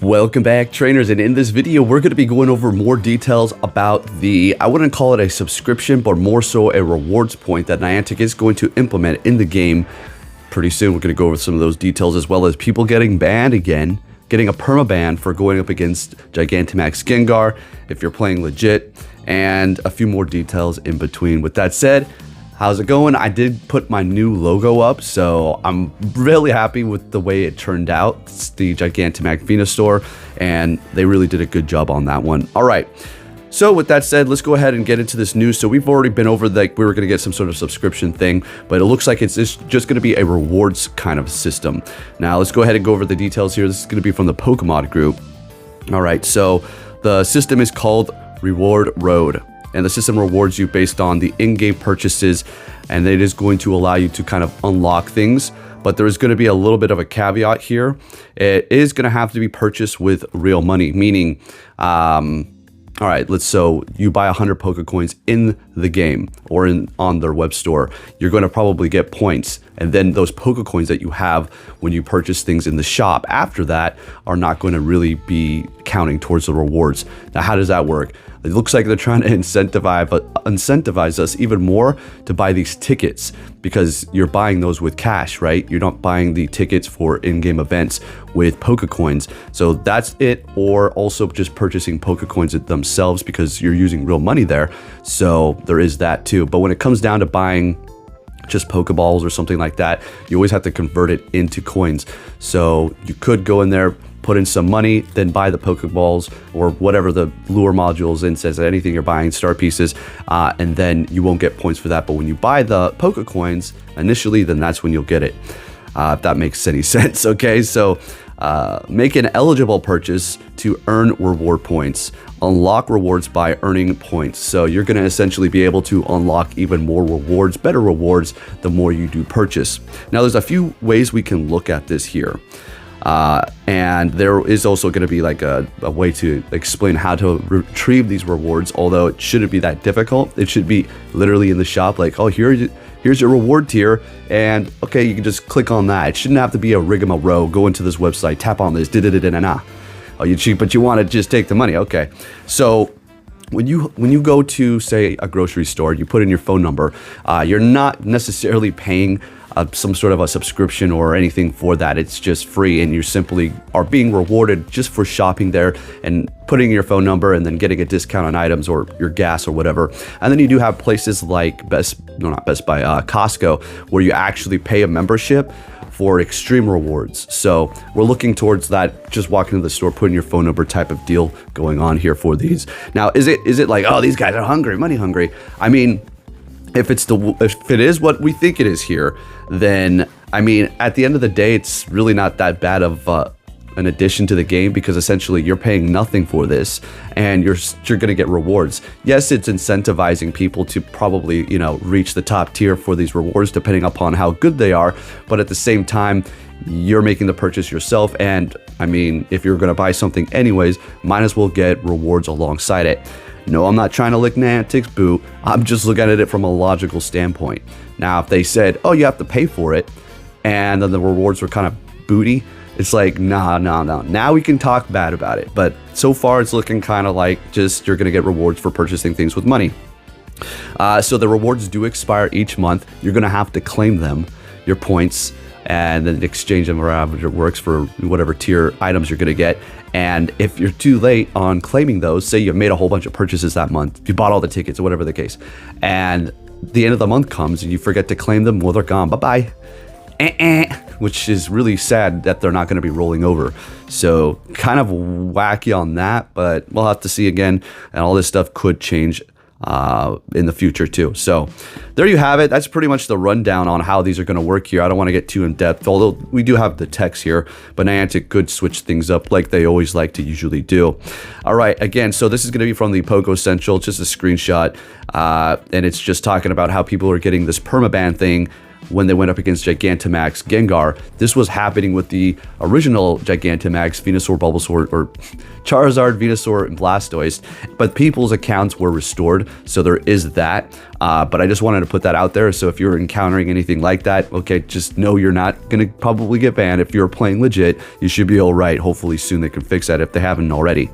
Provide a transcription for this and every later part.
Welcome back, trainers, and in this video we're going to be going over more details about the, I wouldn't call it a subscription, but more so a rewards point that Niantic is going to implement in the game pretty soon. We're going to go over some of those details, as well as people getting banned again, getting a permaban for going up against Gigantamax Gengar if you're playing legit, and a few more details in between. With that said, how's it going? I did put my new logo up, so I'm really happy with the way it turned out. It's the Gigantamax Venusaur, and they really did a good job on that one. All right, so with that said, let's go ahead and get into this news. So we've already been over we were going to get some sort of subscription thing, but it looks like it's just going to be a rewards kind of system. Now let's go ahead and go over the details here. This is going to be from the Pokemon group. All right, so the system is called Reward Road, and the system rewards you based on the in-game purchases, and it is going to allow you to kind of unlock things. But there is going to be a little bit of a caveat here. It is going to have to be purchased with real money, meaning, all right, so you buy 100 Pokecoins in the game or on their web store, you're going to probably get points. And then those Pokecoins that you have when you purchase things in the shop after that are not going to really be counting towards the rewards. Now, how does that work? It looks like they're trying to incentivize us even more to buy these tickets, because you're buying those with cash, right? You're not buying the tickets for in-game events with Pokecoins. So that's it, or also just purchasing Pokecoins themselves, because you're using real money there. So there is that too. But when it comes down to buying just Pokeballs or something like that, you always have to convert it into coins. So you could go in there, put in some money, then buy the Pokeballs or whatever the lure modules in says, anything you're buying, star pieces, and then you won't get points for that. But when you buy the Pokecoins initially, then that's when you'll get it. If that makes any sense. Okay, so make an eligible purchase to earn reward points. Unlock rewards by earning points. So you're going to essentially be able to unlock even more rewards, better rewards, the more you do purchase. Now, there's a few ways we can look at this here. And there is also going to be like a way to explain how to retrieve these rewards, although it shouldn't be that difficult. It should be literally in the shop, like, oh, here's your reward tier, and okay, you can just click on that. It shouldn't have to be a rigmarole. Go into this website, tap on this, da-da-da-da-da-da. Oh, you cheap, but you want to just take the money. Okay, so when you go to, say, a grocery store, you put in your phone number, you're not necessarily paying some sort of a subscription or anything for that. It's just free, and you simply are being rewarded just for shopping there and putting your phone number and then getting a discount on items or your gas or whatever. And then you do have places like Costco, where you actually pay a membership for extreme rewards. So we're looking towards that, just walking to the store, putting your phone number type of deal going on here for these. Now, is it like, oh, these guys are hungry, money hungry? I mean, if it is what we think it is here, then I mean, at the end of the day, it's really not that bad of an addition to the game, because essentially you're paying nothing for this, and you're going to get rewards. Yes, it's incentivizing people to probably, reach the top tier for these rewards, depending upon how good they are. But at the same time, you're making the purchase yourself, and I mean, if you're going to buy something anyways, might as well get rewards alongside it. No, I'm not trying to lick Niantic's boot. I'm just looking at it from a logical standpoint. Now, if they said, oh, you have to pay for it, and then the rewards were kind of booty, it's like, no. Now we can talk bad about it. But so far, it's looking kind of like just you're going to get rewards for purchasing things with money. So the rewards do expire each month. You're going to have to claim them, your points, and then exchange them around. It works for whatever tier items you're going to get. And if you're too late on claiming those, say you made a whole bunch of purchases that month, you bought all the tickets or whatever the case, and the end of the month comes and you forget to claim them, well, they're gone. Bye-bye. Which is really sad that they're not going to be rolling over. So kind of wacky on that, but we'll have to see again. And all this stuff could change in the future too. So there you have it. That's pretty much the rundown on how these are going to work here. I don't want to get too in depth, although we do have the text here, but Niantic could switch things up like they always like to usually do. All right, again, so this is going to be from the Poke Central, just a screenshot, and it's just talking about how people are getting this permaban thing when they went up against Gigantamax Gengar. This was happening with the original Gigantamax, Venusaur, Bulbasaur, or Charizard, Venusaur, and Blastoise, but people's accounts were restored, so there is that. But I just wanted to put that out there, so if you're encountering anything like that, okay, just know you're not gonna probably get banned. If you're playing legit, you should be all right. Hopefully soon they can fix that if they haven't already.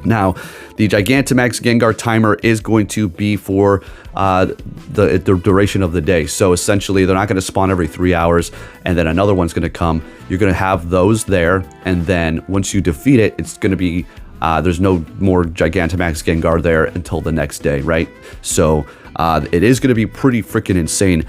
Now, the Gigantamax Gengar timer is going to be for the duration of the day. So essentially, they're not going to spawn every 3 hours, and then another one's going to come. You're going to have those there, and then once you defeat it, it's going to be there's no more Gigantamax Gengar there until the next day, right? So it is going to be pretty freaking insane.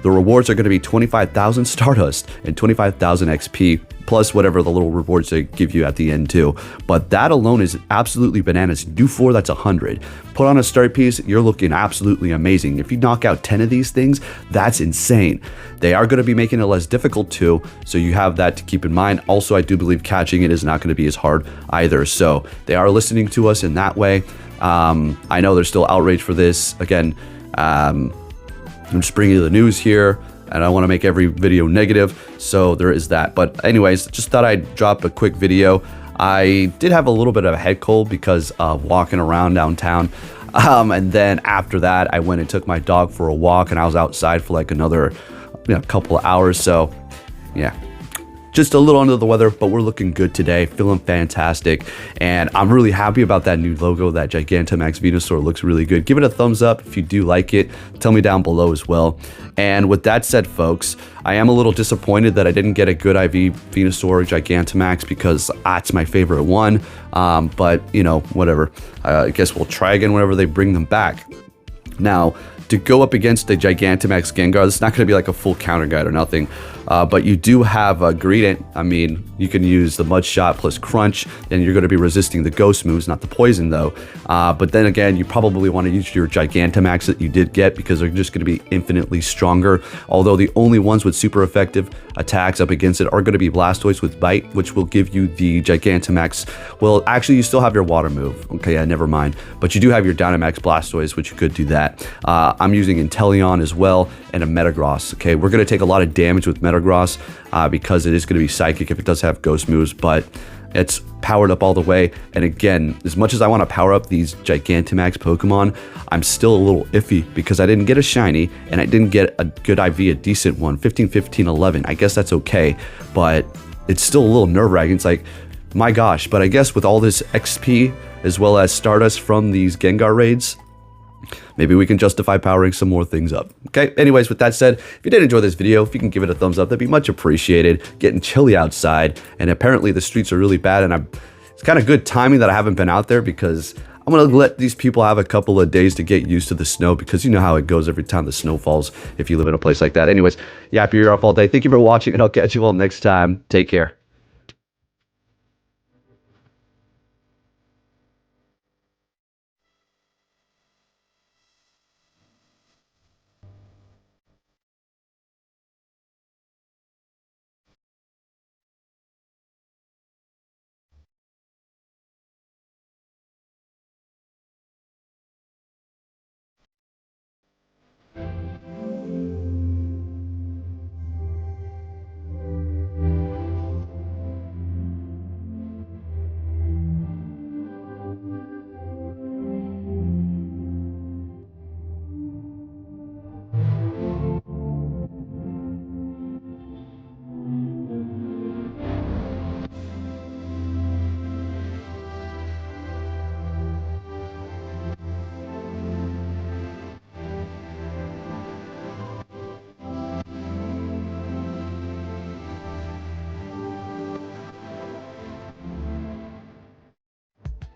The rewards are going to be 25,000 Stardust and 25,000 XP, plus whatever the little rewards they give you at the end too. But that alone is absolutely bananas. Do 4, that's 100. Put on a start piece, you're looking absolutely amazing. If you knock out 10 of these things, that's insane. They are going to be making it less difficult too, so you have that to keep in mind. Also, I do believe catching it is not going to be as hard either. So they are listening to us in that way. I know there's still outrage for this. Again, I'm just bringing you the news here, and I want to make every video negative, so there is that. But anyways, just thought I'd drop a quick video. I did have a little bit of a head cold because of walking around downtown, and then after that, I went and took my dog for a walk, and I was outside for like another couple of hours. So yeah, just a little under the weather, but we're looking good today, feeling fantastic, and I'm really happy about that new logo. That Gigantamax Venusaur looks really good. Give it a thumbs up if you do like it. Tell me down below as well. And with that said, folks, I am a little disappointed that I didn't get a good IV Venusaur Gigantamax because it's my favorite one, but whatever. I guess we'll try again whenever they bring them back. Now, to go up against the Gigantamax Gengar, this is not going to be like a full counter guide or nothing, but you do have a Greedent. I mean, you can use the Mud Shot plus Crunch, and you're going to be resisting the Ghost moves, not the Poison though. But then again, you probably want to use your Gigantamax that you did get because they're just going to be infinitely stronger. Although the only ones with super effective attacks up against it are going to be Blastoise with Bite, which will give you the Gigantamax. Well, actually, you still have your Water move. Okay, yeah, never mind. But you do have your Dynamax Blastoise, which you could do that. I'm using Inteleon as well and a Metagross. Okay, we're going to take a lot of damage with Metagross because it is going to be Psychic if it does have Ghost moves, but it's powered up all the way. And again, as much as I want to power up these Gigantamax Pokemon, I'm still a little iffy because I didn't get a shiny and I didn't get a good IV, a decent one, 15, 15, 11. I guess that's okay, but it's still a little nerve-wracking. It's like, my gosh, but I guess with all this XP as well as Stardust from these Gengar raids, maybe we can justify powering some more things up. Okay, anyways, with that said, if you did enjoy this video, if you can give it a thumbs up, that'd be much appreciated. Getting chilly outside, and apparently the streets are really bad, and it's kind of good timing that I haven't been out there because I'm going to let these people have a couple of days to get used to the snow because you know how it goes every time the snow falls if you live in a place like that. Anyways, yeah, you're off all day. Thank you for watching, and I'll catch you all next time. Take care.